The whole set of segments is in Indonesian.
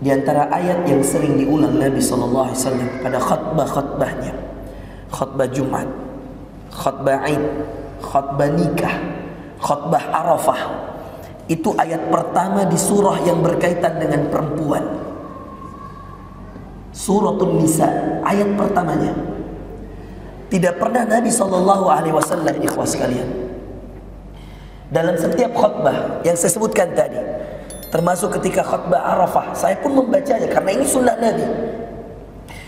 Di antara ayat yang sering diulang Nabi SAW pada khutbah-khutbahnya, khutbah Jumat, khutbah Id, khutbah nikah, khutbah Arafah, itu ayat pertama di surah yang berkaitan dengan perempuan. Suratul Nisa, ayat pertamanya. Tidak pernah Nabi SAW, ikhwas sekalian, dalam setiap khutbah yang saya sebutkan tadi, termasuk ketika khutbah Arafah, saya pun membacanya karena ini sunnah Nabi.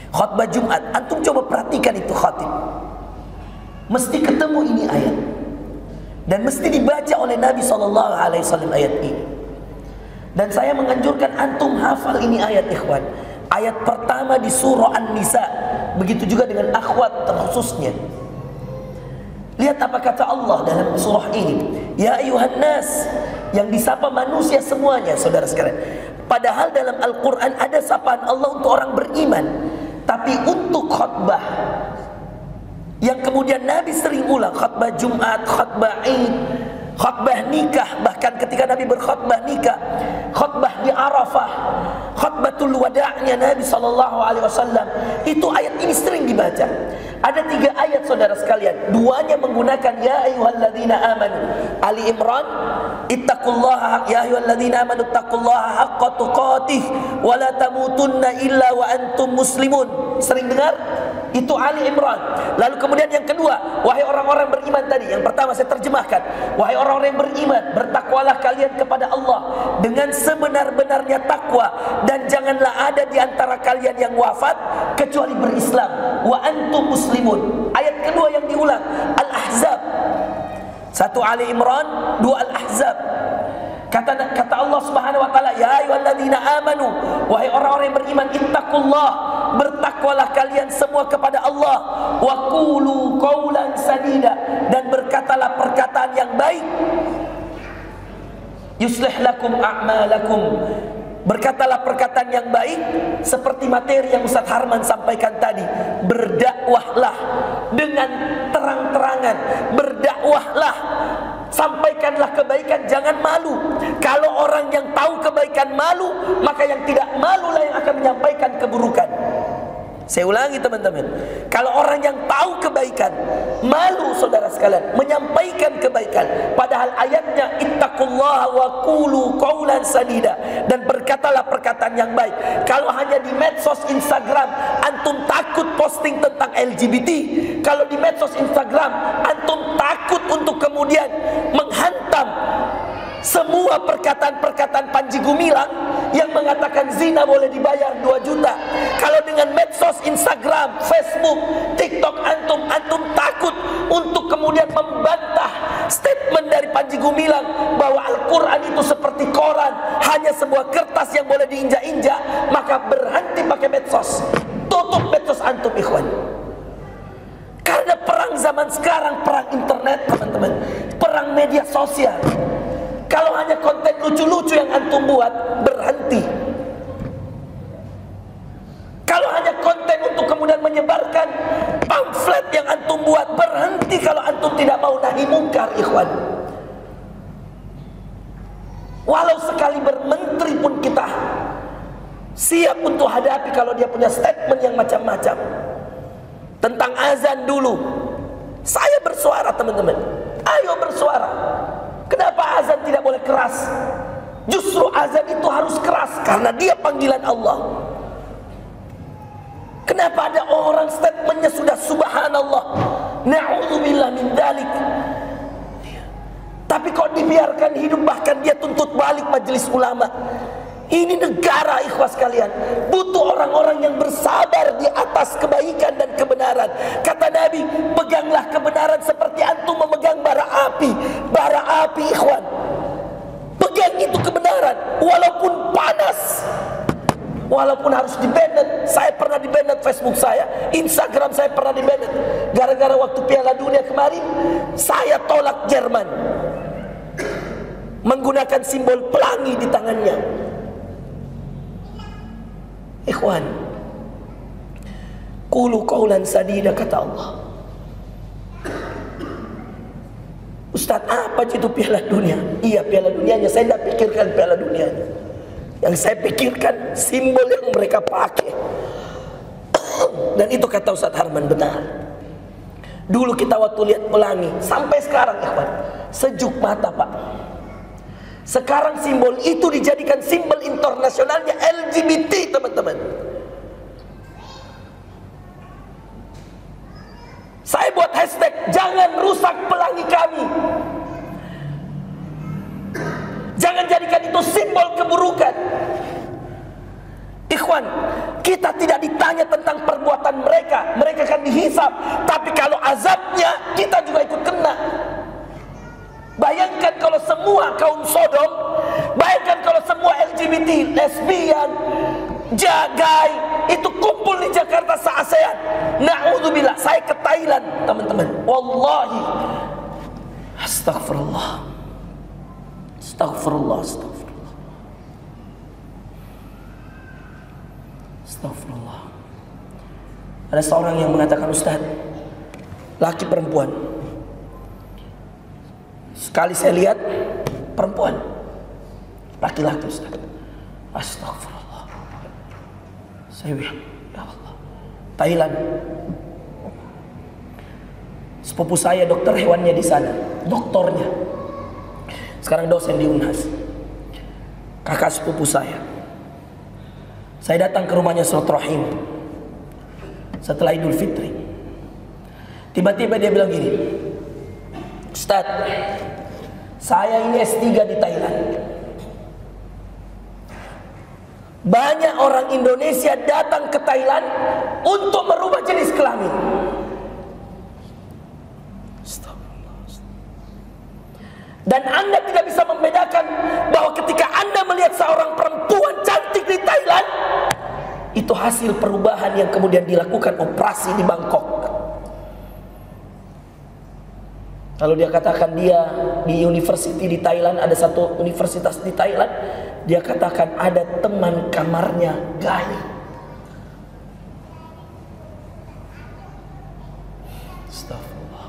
Khutbah Jumat, antum coba perhatikan itu khatib, mesti ketemu ini ayat, dan mesti dibaca oleh Nabi SAW ayat ini. Dan saya menganjurkan antum hafal ini ayat, ikhwan. Ayat pertama di surah An-Nisa, begitu juga dengan akhwat terkhususnya. Lihat apa kata Allah dalam surah ini. Ya ayuhan nas, yang disapa manusia semuanya, saudara sekalian. Padahal dalam Al-Quran ada sapaan Allah untuk orang beriman, tapi untuk khutbah yang kemudian Nabi sering ulang, khutbah Jumat, khutbah Id, khutbah nikah, bahkan ketika Nabi berkhutbah nikah, khutbah di Arafah, khutbatul wada'nya Nabi SAW, itu ayat ini sering dibaca. Ada 3 ayat, saudara sekalian, 2-nya menggunakan ya ayyuhalladzina amanu. Ali Imran, ittaqullaha ya ayyuhalladzina amanu ittaqullaha haqqa tuqatih wa la tamutunna illa wa antum muslimun. Sering dengar? Itu Ali Imran. Lalu kemudian yang kedua, wahai orang-orang beriman tadi. Yang pertama saya terjemahkan, wahai orang-orang yang beriman, bertakwalah kalian kepada Allah dengan sebenar-benarnya takwa, dan janganlah ada di antara kalian yang wafat kecuali berislam. Wa antum muslimun. Ayat kedua yang diulang, Al-Ahzab. 1 Ali Imran, 2 Al-Ahzab. Kata Allah Subhanahu wa taala, ya ayyuhalladzina amanu, wahai orang-orang yang beriman, ittaqullah, bertakwalah kalian semua kepada Allah, wa qulu qaulan sadida, dan berkatalah perkataan yang baik, yuslih lakum a'malakum, berkatalah perkataan yang baik, seperti materi yang Ustaz Harman sampaikan tadi. Berdakwahlah dengan terang-terangan, berdakwahlah, sampaikanlah kebaikan, jangan malu. Kalau orang yang tahu kebaikan malu, maka yang tidak malulah yang akan menyampaikan keburukan. Saya ulangi teman-teman, kalau orang yang tahu kebaikan malu, saudara sekalian, menyampaikan kebaikan. Padahal ayatnya ittaqullaha wa qulu qaulan sadida, dan berkatalah perkataan yang baik. Kalau hanya di medsos Instagram antum takut posting tentang LGBT, kalau di medsos Instagram antum takut untuk kemudian menghantam semua perkataan-perkataan Panji Gumilang yang mengatakan zina boleh dibayar 2 juta. Kalau dengan medsos Instagram, Facebook, TikTok antum takut untuk kemudian membantah statement dari Panji Gumilang bahwa Al-Quran itu seperti koran, hanya sebuah kertas yang boleh diinjak-injak, maka berhenti pakai medsos. Tutup medsos antum, ikhwan. Karena perang zaman sekarang, perang internet teman-teman, perang media sosial. Kalau hanya konten lucu-lucu yang antum buat, berhenti. Kalau hanya konten untuk kemudian menyebarkan pamflet yang antum buat, berhenti. Kalau antum tidak mau nahi mungkar, ikhwan. Walau sekali bermenteri pun kita siap untuk hadapi kalau dia punya statement yang macam-macam. Tentang azan dulu, saya bersuara teman-teman, ayo bersuara. Kenapa azan tidak boleh keras? Justru azan itu harus keras karena dia panggilan Allah. Kenapa ada orang statementnya sudah subhanallah, na'udzubillah min dzalik, tapi kok dibiarkan hidup, bahkan dia tuntut balik majelis ulama. Ini negara, ikhwas kalian, butuh orang-orang yang bersabar di atas kebaikan dan kebenaran. Kata Nabi, peganglah kebenaran seperti antum memegang bara api. Bara api, ikhwan, pegang itu kebenaran walaupun panas, walaupun harus di-banned. Saya pernah di-banned Facebook saya, Instagram saya pernah di-banned gara-gara waktu Piala Dunia kemarin saya tolak Jerman menggunakan simbol pelangi di tangannya. Ikhwan, qulu qaulan sadida, kata Allah. Ustaz, apa itu Piala Dunia? Iya, Piala Dunianya, saya tidak pikirkan Piala Dunianya. Yang saya pikirkan simbol yang mereka pakai. Dan itu kata Ustaz Harman benar. Dulu kita waktu lihat pelangi, sampai sekarang ikhwan, sejuk mata Pak. Sekarang simbol itu dijadikan simbol internasionalnya LGBT teman-teman. Saya buat hashtag jangan rusak pelangi kami. Jangan jadikan itu simbol keburukan. Ikhwan, kita tidak ditanya tentang perbuatan mereka. Mereka akan dihisab. Tapi kalau azabnya, kita juga ikut kena. Bayangkan kalau semua kaum Sodom, bayangkan kalau semua LGBT, lesbian, jagai, itu kumpul di Jakarta se-ASEAN. Na'udzubillah, saya ke Thailand teman-teman. Wallahi, astagfirullah, astagfirullah, astagfirullah, astagfirullah. Ada seorang yang mengatakan, Ustaz, laki perempuan. Sekali saya lihat perempuan, laki-laki Ustaz. Astagfirullah. Saya bilang, ya Allah. Thailand. Sepupu saya dokter hewannya di sana, doktornya. Sekarang dosen di Unhas. Kakak sepupu saya. Saya datang ke rumahnya silaturahim setelah Idul Fitri. Tiba-tiba dia bilang gini, Ustaz, saya ini S3 di Thailand. Banyak orang Indonesia datang ke Thailand untuk merubah jenis kelamin. Dan Anda tidak bisa membedakan bahwa ketika Anda melihat seorang perempuan cantik di Thailand, itu hasil perubahan yang kemudian dilakukan operasi di Bangkok. Kalau dia katakan dia di university di Thailand, ada satu universitas di Thailand, dia katakan ada teman kamarnya gay. Astagfirullah.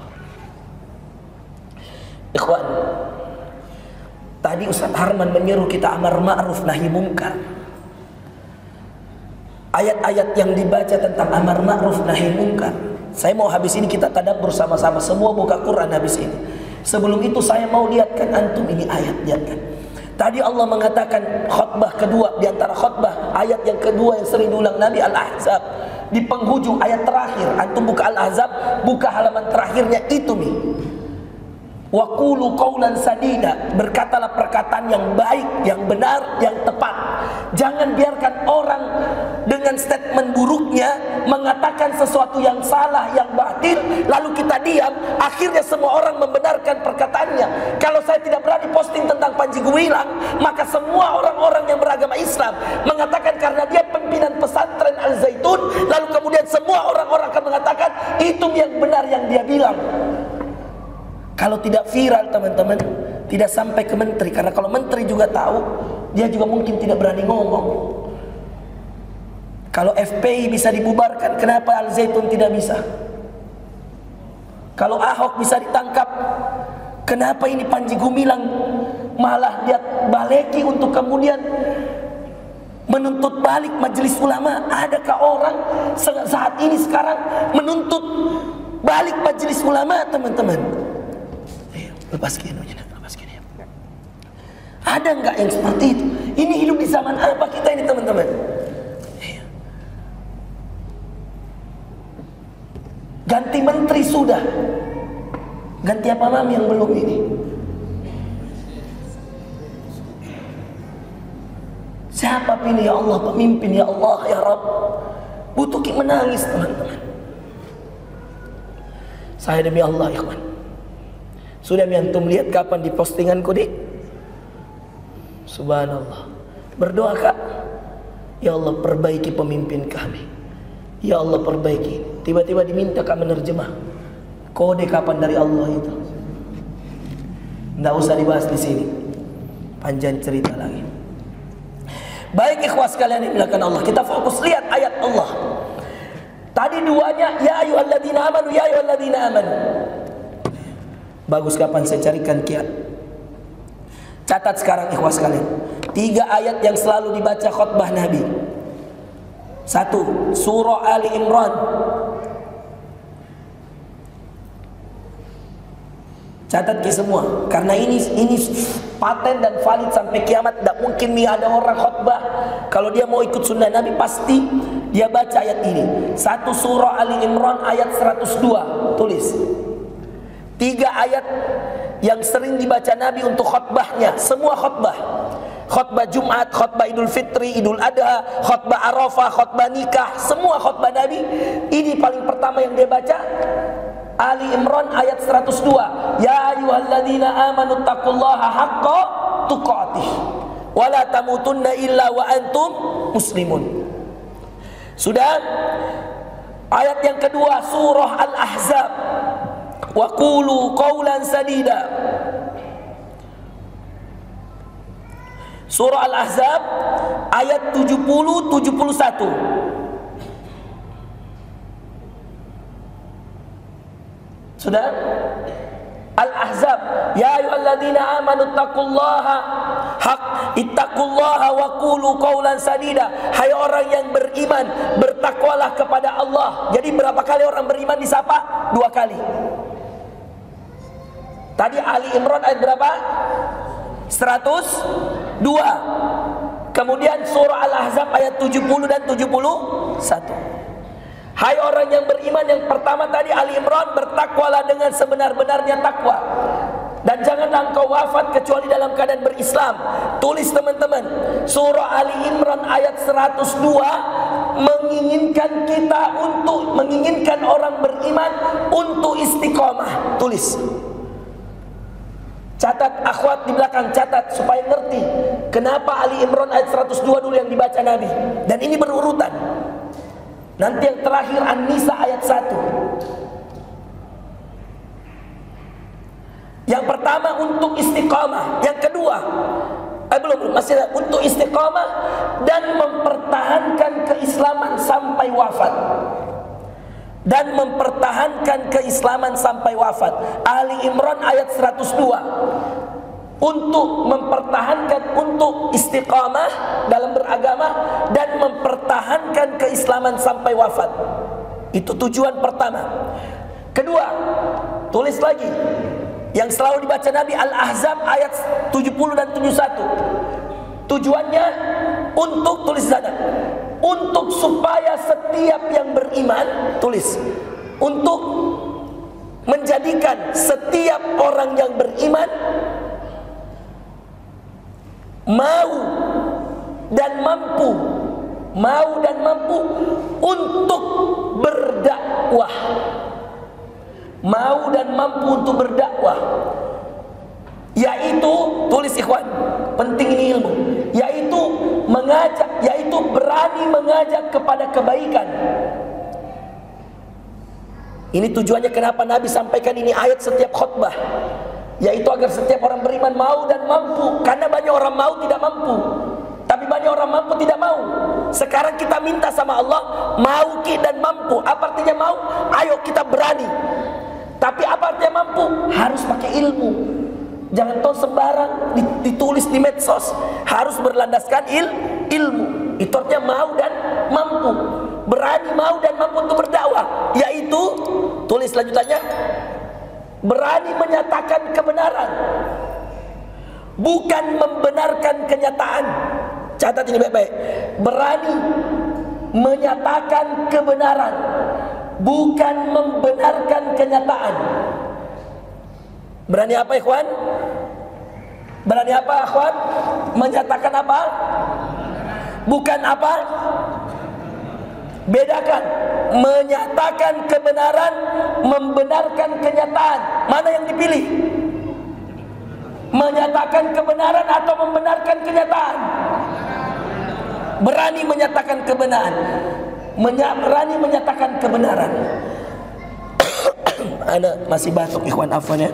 Ikhwan, tadi Ustaz Harman menyeru kita amar ma'ruf nahi mungkar. Ayat-ayat yang dibaca tentang amar ma'ruf nahi mungkar, saya mau habis ini kita tadabbur bersama-sama, semua buka Quran habis ini. Sebelum itu saya mau lihatkan antum ini ayat, lihatkan. Tadi Allah mengatakan khutbah kedua, di antara khutbah ayat yang kedua yang sering diulang Nabi Al-Ahzab. Di penghujung ayat terakhir, antum buka Al-Ahzab, buka halaman terakhirnya itu nih. Wa qulu qawlan sadida, berkatalah perkataan yang baik, yang benar, yang tepat. Jangan biarkan orang dengan statement buruknya mengatakan sesuatu yang salah, yang batil, lalu kita diam, akhirnya semua orang membenarkan perkataannya. Kalau saya tidak berani posting tentang Panji Gumilang, maka semua orang-orang yang beragama Islam mengatakan karena dia pimpinan pesantren Al-Zaitun, lalu kemudian semua orang-orang akan mengatakan itu yang benar yang dia bilang. Kalau tidak viral teman-teman, tidak sampai ke menteri, karena kalau menteri juga tahu, dia juga mungkin tidak berani ngomong. Kalau FPI bisa dibubarkan, kenapa Al-Zaitun tidak bisa? Kalau Ahok bisa ditangkap, kenapa ini Panji Gumilang malah dia baleki untuk kemudian menuntut balik majelis ulama? Adakah orang saat ini sekarang menuntut balik majelis ulama teman-teman? Lepas gini, lepas gini. Ada nggak yang seperti itu? Ini hidup di zaman apa kita ini teman-teman? Ganti menteri sudah, ganti apa mam yang belum ini? Siapa pilih ya Allah pemimpin ya Allah ya Rabb? Butuh menangis teman-teman. Saya demi Allah ikhwan, sudah antum lihat kapan di postinganku di? Subhanallah. Berdoa kak, ya Allah perbaiki pemimpin kami. Ya Allah perbaiki. Tiba-tiba diminta kak menerjemah. Kode kapan dari Allah itu? Nggak usah dibahas di sini. Panjang cerita lagi. Baik ikhwas kalian yang dimuliakan Allah, kita fokus lihat ayat Allah. Tadi duanya ya ayyuhalladzina amanu, ya ayyuhalladzina amanu. Bagus kapan saya carikan kiat. Catat sekarang ikhwas sekalian. 3 ayat yang selalu dibaca khutbah Nabi. 1. Surah Ali Imran. Catat ke semua, karena ini paten dan valid sampai kiamat. Tidak mungkin nih ada orang khutbah kalau dia mau ikut sunnah Nabi pasti dia baca ayat ini. 1 surah Ali Imran ayat 102. Tulis 3 ayat yang sering dibaca Nabi untuk khutbahnya. Semua khutbah, khutbah Jumat, khutbah Idul Fitri, Idul Adha, khutbah Arafah, khutbah nikah, semua khutbah Nabi. Ini paling pertama yang dia baca Ali Imran ayat 102. Ya ayyuhalladzina amanu taqullaha haqqa tuqatih wa la tamutunna illa wa antum muslimun. Sudah. Ayat yang kedua surah Al-Ahzab. Wa qulu qawlan sadida. Surah Al-Ahzab ayat 70-71. Sudah? Al-Ahzab. Ya ayyuhalladzina amanu taqullaha ittaqullaha wa qulu qawlan sadida. Hai orang yang beriman, bertakwalah kepada Allah. Jadi berapa kali orang beriman disapa? 2 kali. Tadi Ali Imran ayat berapa? 102. Kemudian surah Al-Ahzab ayat 70 dan 71. Hai orang yang beriman, yang pertama tadi Ali Imran, bertakwalah dengan sebenar-benarnya takwa. Dan janganlah engkau wafat kecuali dalam keadaan berislam. Tulis teman-teman, surah Ali Imran ayat 102 menginginkan orang beriman untuk istiqomah. Tulis. Catat akhwat di belakang, catat supaya ngerti kenapa Ali Imran ayat 102 dulu yang dibaca Nabi. Dan ini berurutan. Nanti yang terakhir An-Nisa ayat 1. Yang pertama untuk istiqamah. Yang kedua masih untuk istiqamah dan mempertahankan keislaman sampai wafat. Dan mempertahankan keislaman sampai wafat. Ali Imran ayat 102. Untuk mempertahankan, untuk istiqamah dalam beragama dan mempertahankan keislaman sampai wafat. Itu tujuan pertama. Kedua, tulis lagi yang selalu dibaca Nabi, Al-Ahzab ayat 70 dan 71. Tujuannya untuk, tulis sana, untuk supaya setiap yang beriman, tulis, untuk menjadikan setiap orang yang beriman mau dan mampu untuk berdakwah. Mau dan mampu untuk berdakwah, yaitu, tulis ikhwan, penting ini ilmu, yaitu mengajak, yaitu berani mengajak kepada kebaikan. Ini tujuannya kenapa Nabi sampaikan ini ayat setiap khutbah, yaitu agar setiap orang beriman mau dan mampu. Karena banyak orang mau tidak mampu, tapi banyak orang mampu tidak mau. Sekarang kita minta sama Allah, mau dan mampu. Apa artinya mau? Ayo kita berani. Tapi apa artinya mampu? Harus pakai ilmu. Jangan tahu sembarang ditulis di medsos. Harus berlandaskan ilmu. Itu artinya mau dan mampu. Berani mau dan mampu untuk berdakwah, yaitu, tulis lanjutannya, berani menyatakan kebenaran, bukan membenarkan kenyataan. Catat ini baik-baik. Berani menyatakan kebenaran, bukan membenarkan kenyataan. Berani apa ikhwan? Berani apa ikhwan? Menyatakan apa? Bukan apa? Bedakan. Menyatakan kebenaran, membenarkan kenyataan. Mana yang dipilih? Menyatakan kebenaran atau membenarkan kenyataan? Berani menyatakan kebenaran. Berani menyatakan kebenaran. Ana masih batuk ikhwan, afwan ya.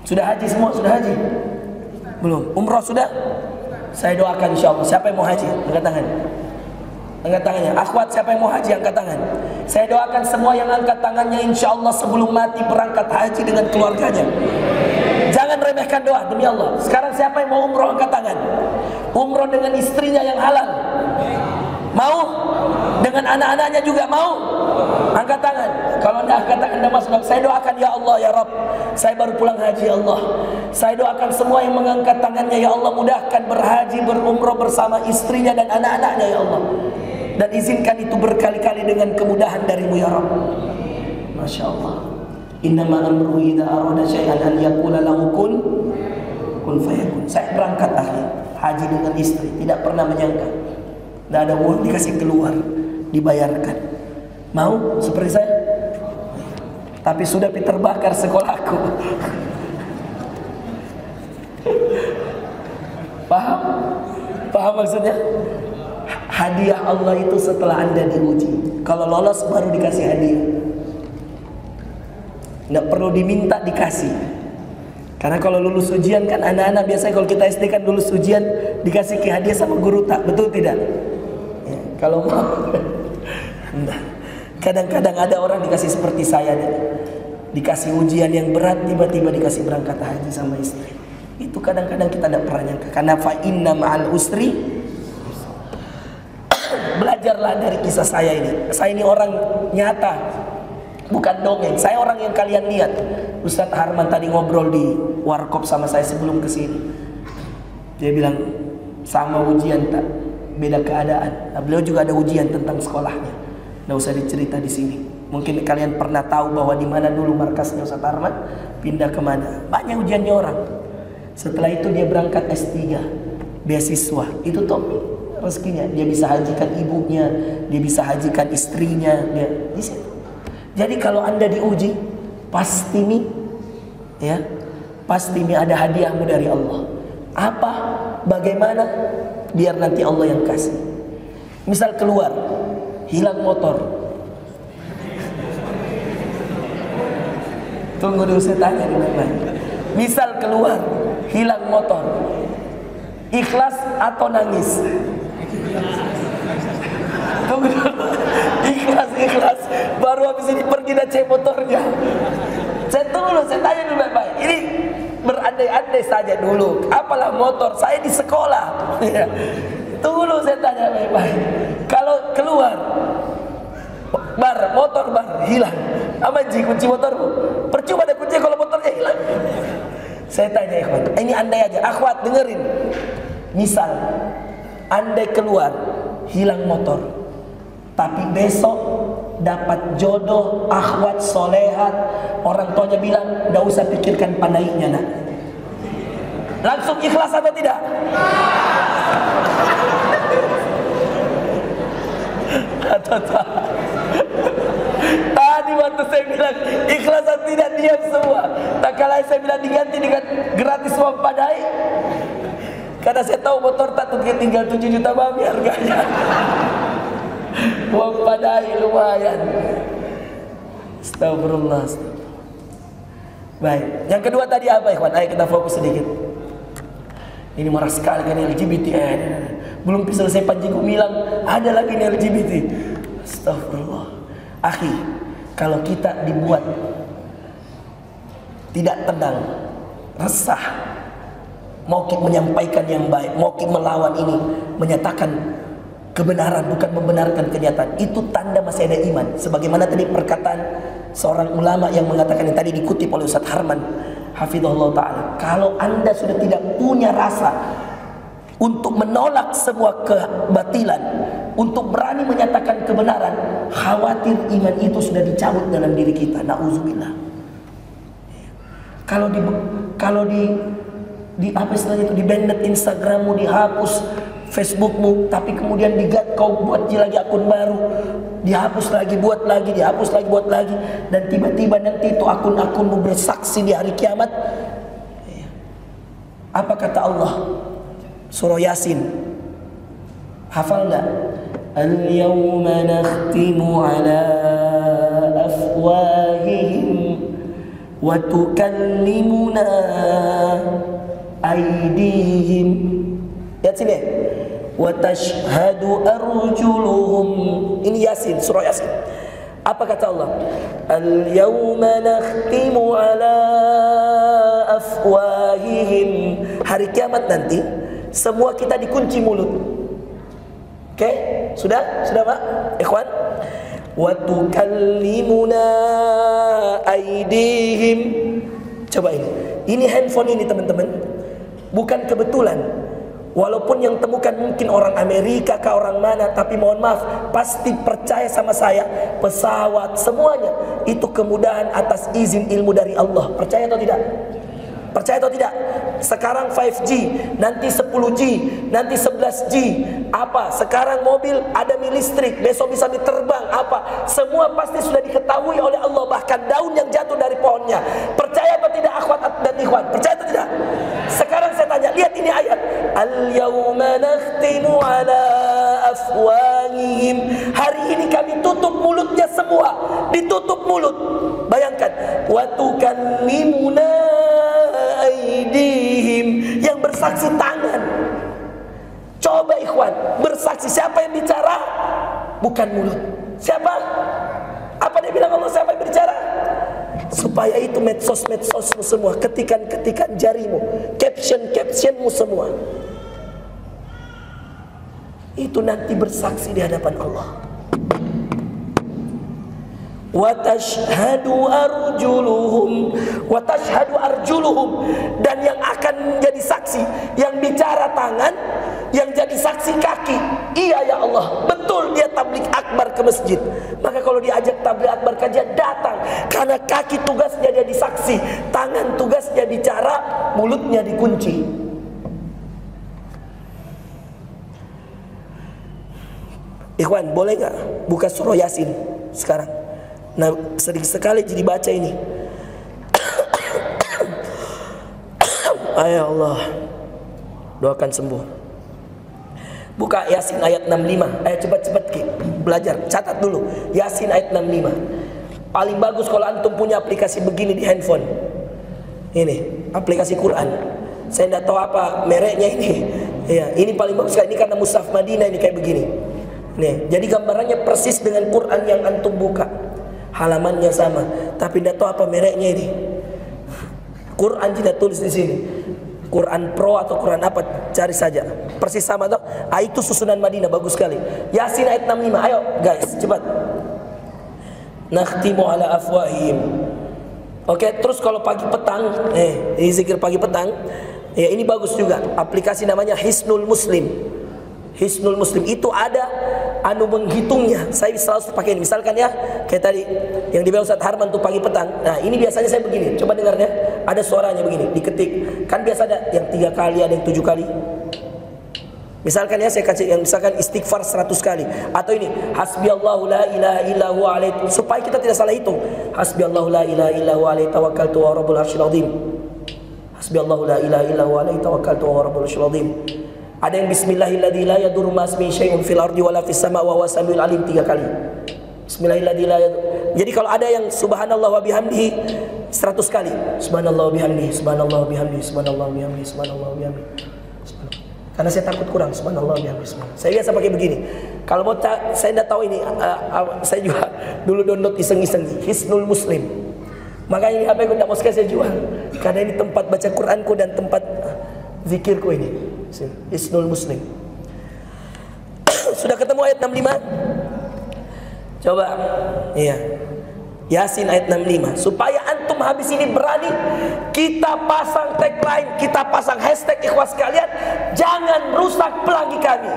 Sudah haji semua? Sudah haji? Belum? Umrah sudah? Saya doakan insya Allah. Siapa yang mau haji? Angkat tangan. Angkat tangannya. Akhwat, siapa yang mau haji angkat tangan. Saya doakan semua yang angkat tangannya insya Allah sebelum mati berangkat haji dengan keluarganya. Jangan remehkan doa, demi Allah. Sekarang siapa yang mau umroh angkat tangan. Umroh dengan istrinya yang halal. Mau? Dengan anak-anaknya juga mau? Angkat tangan. Kalau anda angkat tangan, anda masuk. Saya doakan, ya Allah, ya Rabb, saya baru pulang haji, ya Allah. Saya doakan semua yang mengangkat tangannya, ya Allah, mudahkan berhaji, berumroh bersama istrinya dan anak-anaknya, ya Allah. Dan izinkan itu berkali-kali dengan kemudahan darimu, ya Rabb. Masya Allah. Innama amruhu idza arada syai'an an yaqula lahu kun fayakun. Saya berangkat haji dengan istri, tidak pernah menyangka. Tidak ada uang dikasih keluar, dibayarkan. Mau seperti saya? Tapi sudah terbakar sekolahku. Paham? Paham maksudnya? Hadiah Allah itu setelah anda diuji. Kalau lolos baru dikasih hadiah. Nggak perlu diminta, dikasih. Karena kalau lulus ujian kan anak-anak biasanya kalau kita SD kan lulus ujian dikasih hadiah sama guru, tak betul tidak? Ya, kalau mau. Kadang-kadang ada orang dikasih seperti saya nih. Dikasih ujian yang berat, tiba-tiba dikasih berangkat haji sama istri. Itu kadang-kadang kita tidak pernah nyangka. Karena fa inna ma'al usri. Belajarlah dari kisah saya ini. Saya ini orang nyata, bukan dongeng. Saya orang yang kalian lihat. Ustadz Harman tadi ngobrol di warkop sama saya sebelum kesini. Dia bilang sama ujian tak, beda keadaan. Nah, beliau juga ada ujian tentang sekolahnya. Nggak usah dicerita di sini. Mungkin kalian pernah tahu bahwa di mana dulu markasnya Ustadz Harman, pindah kemana. Banyak ujiannya orang. Setelah itu dia berangkat S3, beasiswa. Itu tuh rezekinya. Dia bisa hajikan ibunya, dia bisa hajikan istrinya. Dia di situ. Jadi kalau anda diuji, pasti nih, ya, pasti nih ada hadiahmu dari Allah. Apa? Bagaimana? Biar nanti Allah yang kasih. Misal keluar, hilang motor. Tunggu dulu, saya tanya di mana. Misal keluar, hilang motor. Ikhlas atau nangis? Tunggu dulu. Ikhlas. Baru habis ini pergi dan cek motornya. Saya tunggu dulu, saya tanya dulu baik-baik. Ini berandai-andai saja dulu. Apalah motor, saya di sekolah. Ya. Tunggu dulu, saya tanya baik-baik. Kalau keluar, motor hilang. Apa kunci motormu? Percuma ada kunci kalau motornya hilang. Saya tanya ikhwan, ini andai aja. Akhwat dengerin. Misal, andai keluar, hilang motor. Tapi besok dapat jodoh, akhwat solehat, orang tuanya bilang, nggak usah pikirkan pandainya nak. Langsung ikhlas atau tidak? Atau tak? Tadi waktu saya bilang ikhlas atau tidak, diam semua. Tak kalah saya bilang diganti dengan gratis uang padai. Karena saya tahu motor tak tinggal 7 juta babi harganya. Uang padai lumayan. Astagfirullah. Baik, yang kedua tadi apa ikhwan? Ayo kita fokus sedikit. Ini marah sekali kan LGBT. Belum selesai Panji Gumilang, ada lagi nih LGBT. Astagfirullah. Akhi, kalau kita dibuat tidak tenang, resah, mau menyampaikan yang baik, mau melawan ini, menyatakan kebenaran bukan membenarkan kenyataan, itu tanda masih ada iman. Sebagaimana tadi perkataan seorang ulama yang mengatakan yang tadi dikutip oleh Ustadz Harman hafizahullah ta'ala, kalau anda sudah tidak punya rasa untuk menolak semua kebatilan, untuk berani menyatakan kebenaran, khawatir iman itu sudah dicabut dalam diri kita. Na'udzubillah. Kalau di apa istilahnya itu, di-banned Instagrammu, dihapus Facebookmu, tapi kemudian kau buat lagi akun baru, dihapus lagi, buat lagi, dihapus lagi, buat lagi, dan tiba-tiba nanti itu akun-akunmu bersaksi di hari kiamat. Apa kata Allah? Surah Yasin. Hafal enggak? Al-yawma nakhtimu ala afwahihim wa tukallimuna aydihim. Lihat sini. wa tashhadu arjuluhum. Ini Yasin, surah Yasin. Apa kata Allah? Al-yawma nakhtimu ala afwahihim. Hari kiamat nanti semua kita dikunci mulut. Oke? Sudah? Sudah Pak? Ikhwan? Wa tukallimuna aydihim. Coba ini. Ini handphone ini teman-teman. Bukan kebetulan. Walaupun yang temukan mungkin orang Amerika kah orang mana, tapi mohon maaf, pasti percaya sama saya, pesawat semuanya itu kemudahan atas izin ilmu dari Allah. Percaya atau tidak? Percaya atau tidak? Sekarang 5G, nanti 10G, nanti 11G. Apa? Sekarang mobil ada listrik, besok bisa diterbang. Apa? Semua pasti sudah diketahui oleh Allah. Bahkan daun yang jatuh dari pohonnya. Percaya atau tidak akhwat dan ikhwan? Percaya atau tidak? Sekarang saya tanya, lihat ini ayat. Al-yawma nakhtimu ala afwahihim. Hari ini kami tutup mulutnya semua. Ditutup mulut. Bayangkan. Wa tukallimuna aydihim. Yang bersaksi tangan. Coba ikhwan, bersaksi siapa yang bicara? Bukan mulut. Siapa? Apa dia bilang Allah siapa yang berbicara? Supaya itu medsos-medsosmu semua, ketikan-ketikan jarimu, caption-captionmu semua, itu nanti bersaksi di hadapan Allah. Wa tashhadu arjuluhum, wa tashhadu arjuluhum, dan yang akan menjadi saksi, yang bicara tangan, yang jadi saksi kaki. Iya ya Allah, betul dia tabligh akbar ke masjid. Maka kalau diajak tabligh akbar kajian datang, karena kaki tugasnya dia disaksi, tangan tugasnya bicara, mulutnya dikunci. Ikhwan, boleh nggak buka surah Yasin sekarang? Nah, sering sekali jadi baca ini. Ya Allah, doakan sembuh. Buka Yasin ayat 65. Ayo cepat-cepat belajar, catat dulu. Yasin ayat 65. Paling bagus kalau antum punya aplikasi begini di handphone. Ini aplikasi Quran. Saya tidak tahu apa mereknya ini. Ya, ini paling bagus. Ini karena Mushaf Madinah ini kayak begini. Nih, jadi gambarannya persis dengan Quran yang antum buka. Halamannya sama, tapi tidak tahu apa mereknya ini. Quran tidak tulis di sini. Quran Pro atau Quran apa, cari saja. Persis sama toh. Itu susunan Madinah, bagus sekali. Yasin ayat 65. Ayo guys, cepat. Nakhtimu ala afwahihim. Oke, terus kalau pagi petang, ini zikir pagi petang. Ya, ini bagus juga. Aplikasi namanya Hisnul Muslim. Hisnul Muslim itu ada menghitungnya. Saya selalu pakai ini. Misalkan ya, kayak tadi yang dibilang Ustaz Harman tuh pagi petang. Nah, ini biasanya saya begini. Coba dengar ya. Ada suaranya begini, diketik. Kan biasa ada yang 3 kali, ada yang 7 kali. Misalkan ya, saya kasih yang misalkan istighfar 100 kali. Atau ini, hasbiyallahu la ilaha illa huwa alaihi. Supaya kita tidak salah hitung. Hasbiyallahu la ilaha illa huwa alaihi tawakkaltu wa rabbul arsyil azim. Hasbiyallahu la ilaha illa huwa alaihi tawakkaltu wa rabbul arsyil azim. Ada yang bismillahilladzi la yadurru ma ismihi syai'un fil ardi wala fis sama wa huwa samiul alim 3 kali. Bismillahilladzi la yadurru. Jadi kalau ada yang subhanallah wa bihamdihi 100 kali. Subhanallah wa bihamdihi, subhanallah wa bihamdihi, subhanallah wa bihamdihi, subhanallah wa bihamdihi. Karena saya takut kurang, subhanallah wa bihamdihi. Saya biasa pakai begini. Kalau mau saya tidak tahu ini, saya juga dulu download iseng-iseng Hisnul Muslim. Makanya ini apa yang tidak mau sekali saya jual. Karena ini tempat baca Quranku dan tempat zikirku ini. Hisnul Muslim. Sudah ketemu ayat 65? Coba. Iya. Yasin ayat 65. Supaya antum habis ini berani, kita pasang tagline, kita pasang hashtag ikhwas sekalian, jangan rusak pelangi kami.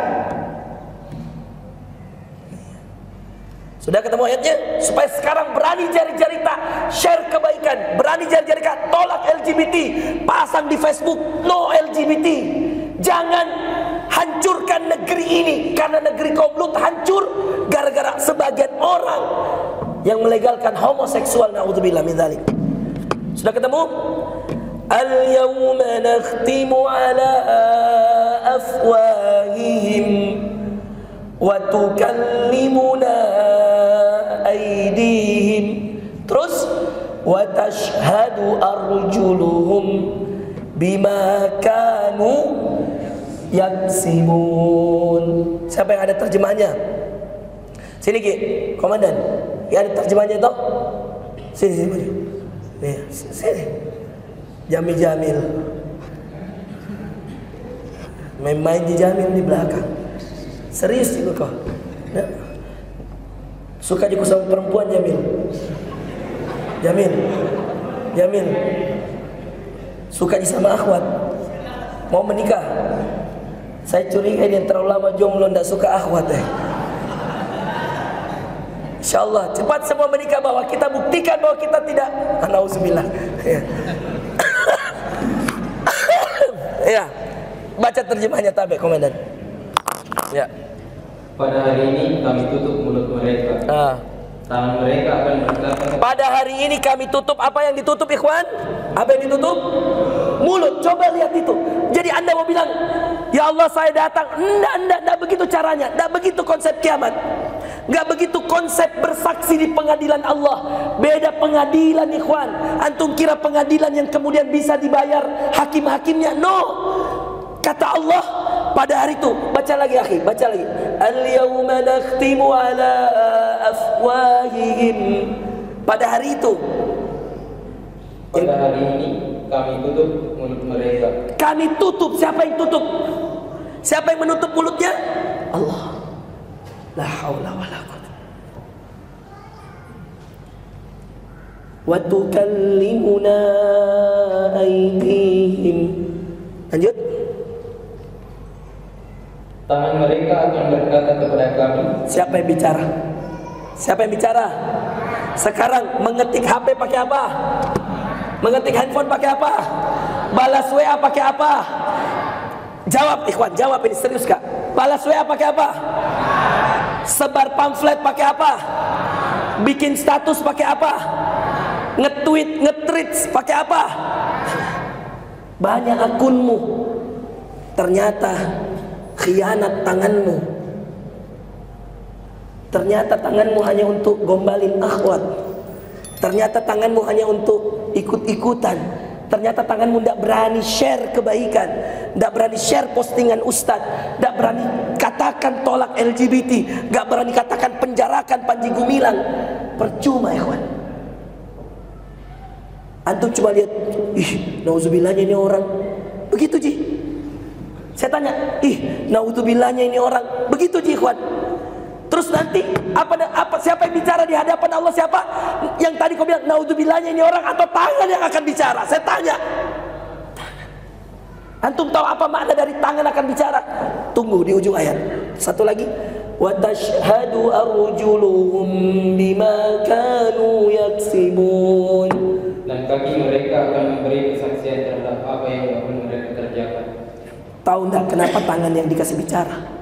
Sudah ketemu ayatnya? Supaya sekarang berani jari-jari tak share kebaikan, berani jari-jari tak tolak LGBT, pasang di Facebook no LGBT. Jangan hancurkan negeri ini, karena negeri kaum Lut hancur gara-gara sebagian orang yang melegalkan homoseksual. Naudzubillah min dzalik. Sudah ketemu? Al-yawma nakhtimu ala afwahihim wa tukallimuna aydihim. Terus wa tashhadu arjuluhum bima kanu yaksibun. Siapa yang ada terjemahnya? Sini Ki, komandan. Ya ada terjemahnya toh? Sini. Nih, sini. Jamil. Main di Jamil di belakang. Serius itu kok. Nah. Suka juga sama perempuan Jamil. Suka sama akhwat. Mau menikah. Saya curiga ini yang terlalu lama jomblo tidak suka akhwat InsyaAllah cepat semua menikah, bahwa kita buktikan bahwa kita tidak. Nauzubillah. Ya. Baca terjemahnya Tabe, komandan. Ya. Pada hari ini kami tutup mulut mereka. Tangan mereka akan berkata. Pada hari ini kami tutup. Apa yang ditutup, ikhwan? Apa yang ditutup? Mulut. Coba lihat itu. Jadi anda mau bilang, ya Allah saya datang. Enggak begitu caranya. Enggak begitu konsep kiamat. Enggak begitu konsep bersaksi di pengadilan Allah. Beda pengadilan, ikhwan. Antum kira pengadilan yang kemudian bisa dibayar hakim-hakimnya? No. Kata Allah pada hari itu. Baca lagi akhi, baca lagi. Al-yawma nakhtimu ala afwahihim. Pada hari itu. Pada hari ini kami tutup mulut mereka. Kami tutup. Siapa yang tutup? Siapa yang menutup mulutnya? Allah. La haula wala quwwata. Wa tukallimuna aydihim. Lanjut. Tangan mereka akan berkata kepada kami. Siapa yang bicara? Siapa yang bicara? Sekarang mengetik HP pakai apa? Mengetik handphone pakai apa? Balas WA pakai apa? Jawab ikhwan, jawab ini serius kak. Balas WA pakai apa? Sebar pamflet pakai apa? Bikin status pakai apa? Nge-tweet, nge-tweets pakai apa? Banyak akunmu. Ternyata khianat tanganmu. Ternyata tanganmu hanya untuk gombalin akhwat. Ternyata tanganmu hanya untuk ikut-ikutan. Ternyata tanganmu tidak berani share kebaikan, tidak berani share postingan ustaz, tidak berani katakan tolak LGBT, tidak berani katakan penjarakan Panji Gumilang. Percuma ikhwan. Antum cuma lihat, nauzubillahnya ini orang begitu ji. Saya tanya, nauzubillahnya ini orang begitu ji ikhwan. Terus nanti siapa yang bicara di hadapan Allah? Siapa? Yang tadi kau bilang naudzubillah ini orang, atau tangan yang akan bicara? Saya tanya. Antum tahu apa makna dari tangan akan bicara? Tunggu di ujung ayat. Satu lagi. Wa tashhadu arjuluhum bima kanu yaksibun. Dan kaki mereka akan memberi kesaksian terhadap apa yang mereka kerjakan. Tahu enggak kenapa tangan yang dikasih bicara?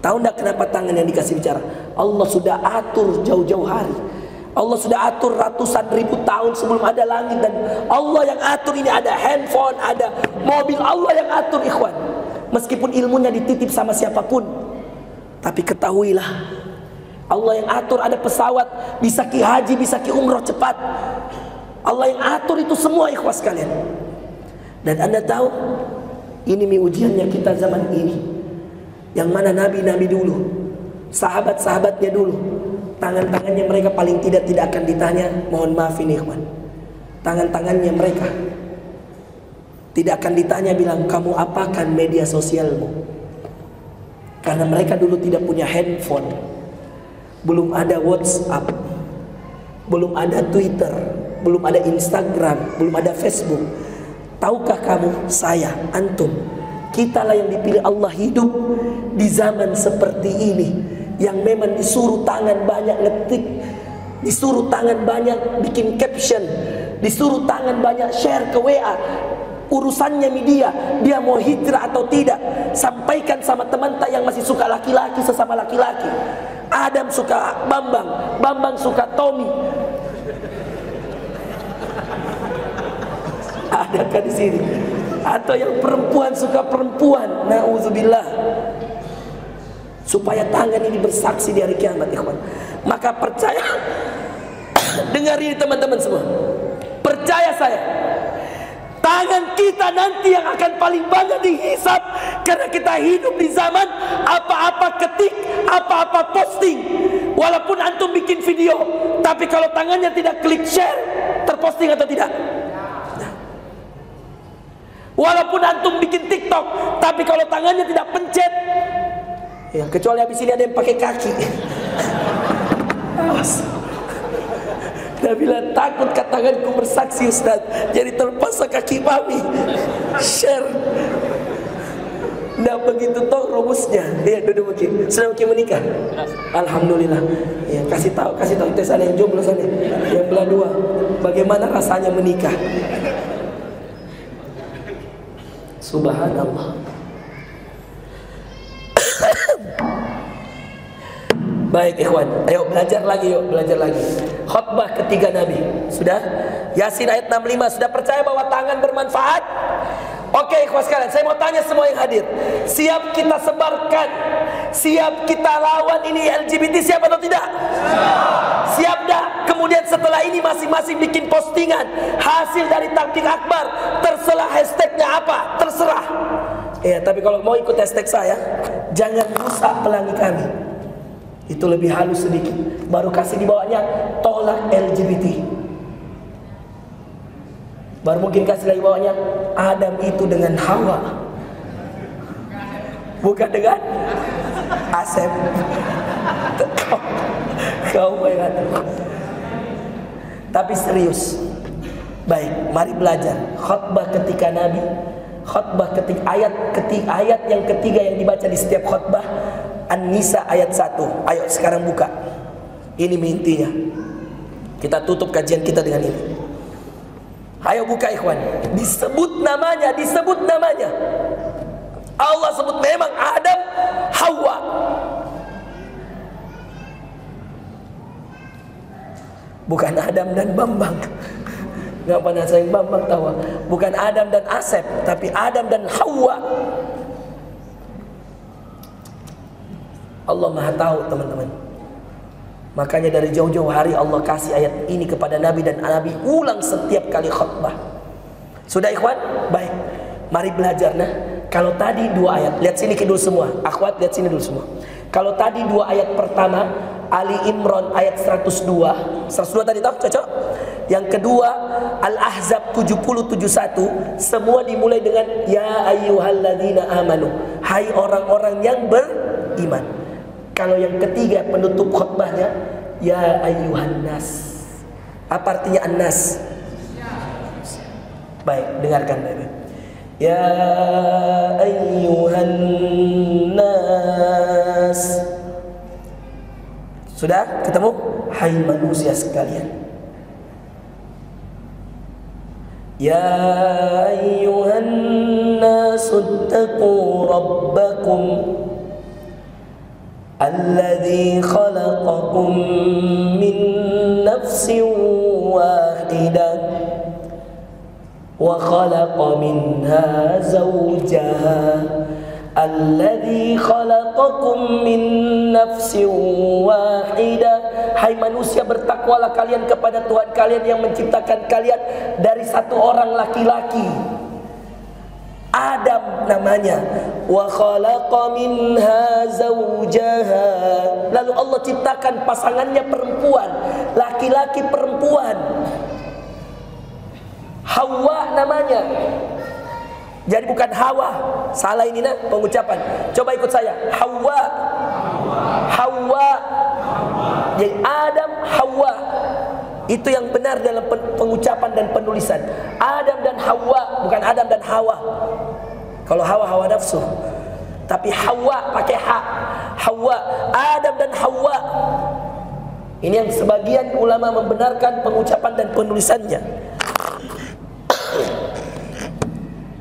Tahu enggak kenapa tangan yang dikasih bicara? Allah sudah atur jauh-jauh hari. Allah sudah atur ratusan ribu tahun sebelum ada langit. Dan Allah yang atur ini, ada handphone, ada mobil. Allah yang atur ikhwan. Meskipun ilmunya dititip sama siapapun, tapi ketahuilah, Allah yang atur. Ada pesawat, bisa ki haji, bisa ki umroh cepat. Allah yang atur itu semua ikhwas sekalian. Dan anda tahu, ini ujiannya kita zaman ini. Yang mana nabi-nabi dulu, sahabat-sahabatnya dulu, tangan-tangannya mereka paling tidak akan ditanya. Mohon maaf ini ikhwan, tangan-tangannya mereka tidak akan ditanya bilang kamu apakan media sosialmu. Karena mereka dulu tidak punya handphone, belum ada WhatsApp, belum ada Twitter, belum ada Instagram, belum ada Facebook. Tahukah kamu, saya, antum, kitalah yang dipilih Allah hidup di zaman seperti ini, yang memang disuruh tangan banyak ngetik, disuruh tangan banyak bikin caption, disuruh tangan banyak share ke WA. Urusannya media, dia mau hijrah atau tidak, sampaikan sama teman tak yang masih suka laki-laki sesama laki-laki. Adam suka Bambang, Bambang suka Tommy. Adakah di sini? Atau yang perempuan suka perempuan, nauzubillah. Supaya tangan ini bersaksi di hari kiamat ikhwan. Maka percaya, dengar ini teman-teman semua, percaya saya, Tangan kita nanti yang akan paling banyak dihisap, karena kita hidup di zaman apa-apa ketik, apa-apa posting. Walaupun antum bikin video, tapi kalau tangannya tidak klik share, terposting atau tidak? Walaupun antum bikin TikTok, tapi kalau tangannya tidak pencet, ya kecuali habis ini ada yang pakai kaki. Awas. Dia bilang, takut ke tanganku bersaksi Ustaz, jadi terpaksa kaki mami share. Nah begitu toh rumusnya. Ya duduk begini. Sudah mungkin menikah? Alhamdulillah. Ya kasih tahu itu sana yang jomblo sana, yang belah dua. Bagaimana rasanya menikah? Subhanallah. Baik ikhwan, ayo belajar lagi, khutbah ketiga Nabi. Sudah? Yasin ayat 65. Sudah percaya bahwa tangan bermanfaat? Oke ikhwan sekalian, saya mau tanya semua yang hadir, siap kita sebarkan, siap kita lawan ini LGBT, siap atau tidak? Siap dah. Kemudian setelah ini masing-masing bikin postingan hasil dari taktik akbar, terserah hashtagnya apa, terserah. Ya, tapi kalau mau ikut hashtag saya, jangan rusak pelangi kami. Itu lebih halus sedikit. Baru kasih di bawahnya tolak LGBT. Baru mungkin kasih lagi bawahnya Adam itu dengan Hawa, bukan dengan Asep. Kau bayar. Tapi serius. Baik, mari belajar khutbah ketika Nabi. Khutbah ketika ayat yang ketiga yang dibaca di setiap khutbah, An-Nisa ayat 1. Ayo sekarang buka. Ini intinya. Kita tutup kajian kita dengan ini. Ayo buka ikhwan. Disebut namanya. Allah sebut memang Adam, Hawa. Bukan Adam dan Bambang. Nggak pernah saya Bambang tahu. Bukan Adam dan Asep, tapi Adam dan Hawa. Allah Maha tahu teman-teman. Makanya dari jauh-jauh hari Allah kasih ayat ini kepada Nabi, dan Nabi ulang setiap kali khutbah. Sudah ikhwan? Baik. Mari belajar. Nah, kalau tadi dua ayat, lihat sini dulu semua. Akhwat lihat sini dulu semua. Kalau tadi dua ayat pertama Ali Imran ayat 102 tadi tahu cocok. Yang kedua Al-Ahzab 70-71, semua dimulai dengan ya ayyuhalladzina amanu, hai orang-orang yang beriman. Kalau yang ketiga penutup khutbahnya ya ayyuhan nas. Apa artinya an-nas? Baik, dengarkan baik-baik. Ya ayyuhan nas. Sudah ketemu? Hai manusia sekalian. Ya ayyuhan nas ittaqu rabbakum alladzi khalaqakum min nafsin wahidah wa khalaqa minha zawjaha alladzi khalaqakum min nafsin wahidah. Hai manusia, bertakwalah kalian kepada Tuhan kalian yang menciptakan kalian dari satu orang laki-laki, Adam namanya. Wa khalaqa minha zawjaha. Lalu Allah ciptakan pasangannya perempuan, laki-laki perempuan. Hawa namanya. Jadi bukan Hawa. Salah ini nah pengucapan. Coba ikut saya. Hawa. Jadi Adam, Hawa. Itu yang benar dalam pengucapan dan penulisan. Adam dan Hawa, bukan Adam dan Hawa. Kalau Hawa, hawa nafsu. Tapi Hawa pakai ha. Hawa, Adam dan Hawa. Ini yang sebagian ulama membenarkan pengucapan dan penulisannya.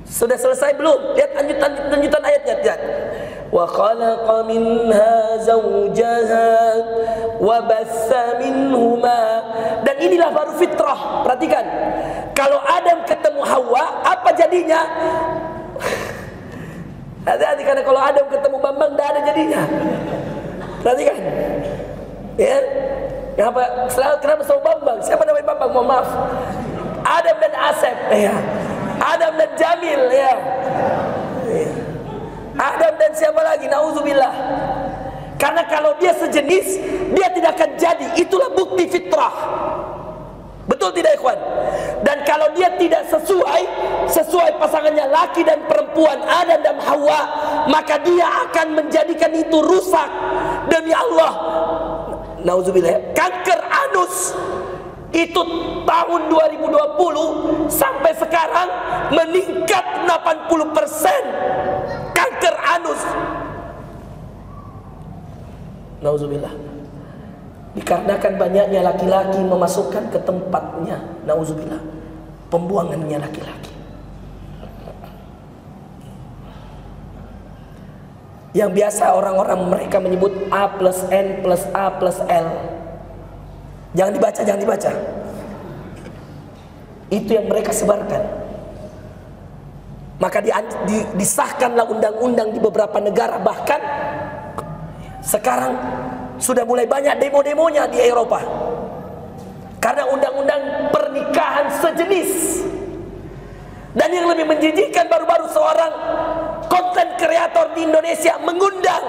Sudah selesai belum? Lihat lanjutan ayatnya. Lihat. Wa khalaqa minha zawjaha wa bassa minhuma. Dan inilah baru fitrah. Perhatikan. Kalau Adam ketemu Hawa, apa jadinya? Hati-hati, karena kalau Adam ketemu Bambang, tidak ada jadinya. Perhatikan. Ya. Kenapa selalu Bambang? Siapa namanya Bambang? Mohon maaf. Adam dan Asep. Ya. Adam dan Jamil ya. Adam dan siapa lagi? Nauzubillah. Karena kalau dia sejenis, dia tidak akan jadi. Itulah bukti fitrah. Betul tidak ikhwan? Dan kalau dia tidak sesuai pasangannya laki dan perempuan, Adam dan Hawa, maka dia akan menjadikan itu rusak. Demi Allah, nauzubillah, kanker anus itu tahun 2020 sampai sekarang meningkat 80%. Kanker anus, nauzubillah, dikarenakan banyaknya laki-laki memasukkan ke tempatnya, nauzubillah, pembuangannya laki-laki. Yang biasa orang-orang mereka menyebut A plus N plus A plus L. Jangan dibaca, jangan dibaca. Itu yang mereka sebarkan. Maka disahkanlah undang-undang di beberapa negara. Bahkan sekarang sudah mulai banyak demo-demonya di Eropa karena undang-undang pernikahan sejenis. Dan yang lebih menjijikkan, baru-baru seorang konten kreator di Indonesia mengundang,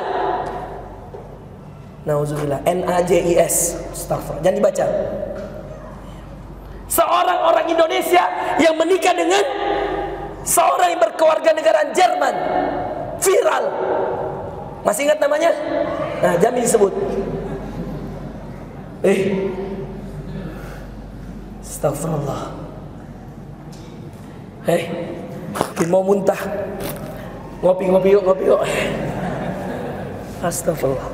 nauzubillah, NAJIS, astagfirullah, jangan dibaca, seorang orang Indonesia yang menikah dengan seorang yang berkewarganegaraan Jerman, viral. Masih ingat namanya? Nah, Jamil disebut. Astagfirullah. Mau muntah. Ngopi yuk. Astagfirullah.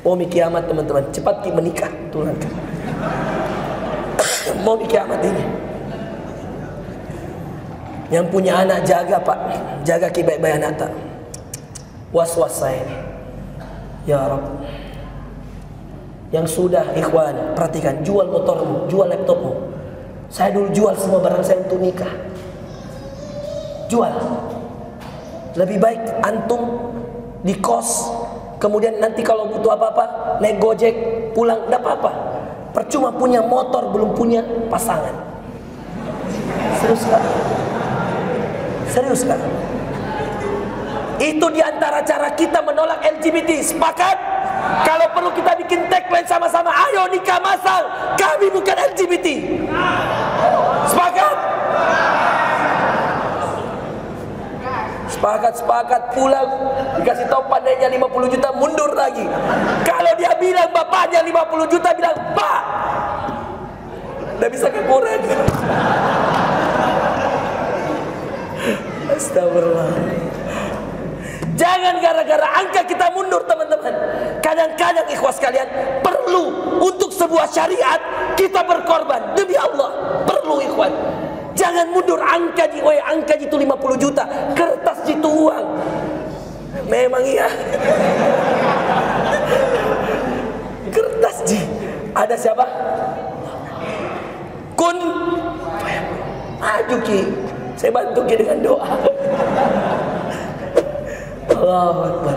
Mau kiamat teman-teman, cepat menikah, Tuhan. Mau kiamat ini. Yang punya anak jaga Pak, jaga baik-baik anak tak. Was-was saya ini, ya Rabb. Yang sudah ikhwan, perhatikan, jual motormu, jual laptopmu. Saya dulu jual semua barang saya untuk nikah. Jual. Lebih baik antum di kos, kemudian nanti kalau butuh apa-apa naik gojek pulang, tidak apa-apa. Percuma punya motor belum punya pasangan. Serius kan? Itu diantara cara kita menolak LGBT. Sepakat? Kalau perlu kita bikin tagline sama-sama, ayo nikah masal, kami bukan LGBT. Sepakat? Sepakat, pulang dikasih tahu pandainya 50 juta, mundur lagi. Kalau dia bilang bapaknya 50 juta, bilang Pak, udah bisa kekurangan. Astagfirullah. Jangan gara-gara angka kita mundur teman-teman. Kadang-kadang ikhwas kalian, perlu untuk sebuah syariat kita berkorban. Demi Allah, perlu ikhwan. Jangan mundur. Angka itu 50 juta, kertas itu uang. Memang iya. Kertas ji. Ada siapa? Kun. Maju ki. Saya bantu ki dengan doa. Allahu Akbar.